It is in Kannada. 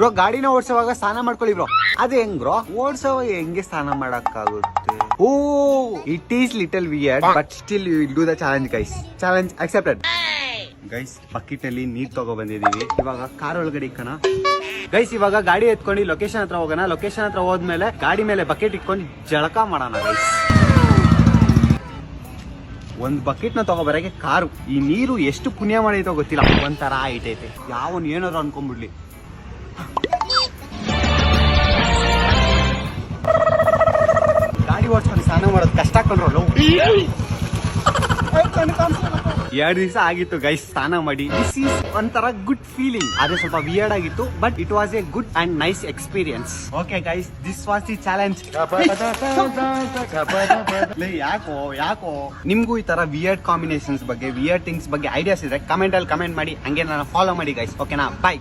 ಬ್ರೋ ಗಾಡಿನ ಓಡಿಸುವಾಗ ಸ್ನಾನ ಮಾಡ್ಕೊಳ್ಳಿ ಬ್ರೋ. ಅದು ಹೆಂಗ್ ಬ್ರೋ ಓಡಿಸುವಾಗ ಹೆಂಗೆ ಸ್ನಾನ ಮಾಡಕ್ಕಾಗುತ್ತೆ? Oh it is little weird but still you will do the challenge guys. Challenge accepted guys. Bucket ಅಲ್ಲಿ ನೀರ್ ತಗೋ ಬಂದಿದೀವಿ. ಇವಾಗ ಕಾರ್ ಒಳಗಡೆ ಇಕ್ಕಣ ಗೈಸ್. ಇವಾಗ ಗಾಡಿ ಎತ್ಕೊಂಡು ಲೊಕೇಶನ್ ಹತ್ರ ಹೋಗೋಣ. ಲೊಕೇಶನ್ ಹತ್ರ ಹೋದ್ಮೇಲೆ ಗಾಡಿ ಮೇಲೆ ಬಕೆಟ್ ಇಟ್ಕೊಂಡು ಜಳಕ ಮಾಡೋಣ ಗೈಸ್. ಒಂದ್ ಬಕೆಟ್ ನ ತಗೋಬರಕ್ಕೆ ಕಾರು ಈ ನೀರು ಎಷ್ಟು ಪುಣ್ಯ ಮಾಡೈತೋ ಗೊತ್ತಿಲ್ಲ. ಒಂಥರ ಐಟೈತೆ ಯಾವನ್ ಏನಾದ್ರು ಅನ್ಕೊಂಡ್ಬಿಡ್ಲಿ. ಗಾಡಿ ಓಡಿಸ್ಕೊಂಡು ಸ್ನಾನ ಮಾಡೋದು ಕಷ್ಟ ಕೊಂಡ್ರಲ್ಲ. 2 ದಿವಸ ಆಗಿತ್ತು ಗೈಸ್ ಸ್ನಾನ ಮಾಡಿ. ದಿಸ್ ಈಸ್ ಒಂಥರ ಗುಡ್ ಫೀಲಿಂಗ್. ಅದೇ ಸ್ವಲ್ಪ ವಿಯರ್ಡ್ ಆಗಿತ್ತು but it was A good and nice experience. Okay guys, this was the challenge. ಯಾಕೋ ನಿಮ್ಗೂ ಈ ತರ ವಿಯರ್ಡ್ ಕಾಂಬಿನೇಷನ್ಸ್ ಬಗ್ಗೆ, ವಿಯರ್ಡ್ ಥಿಂಗ್ಸ್ ಬಗ್ಗೆ ಐಡಿಯಾಸ್ ಇದ್ರೆ ಕಮೆಂಟ್ ಅಲ್ಲಿ ಕಮೆಂಟ್ ಮಾಡಿ. ಹಂಗೆ ನಾನು ಫಾಲೋ ಮಾಡಿ ಗೈಸ್. ಓಕೆನಾ? ಬಾಯ್.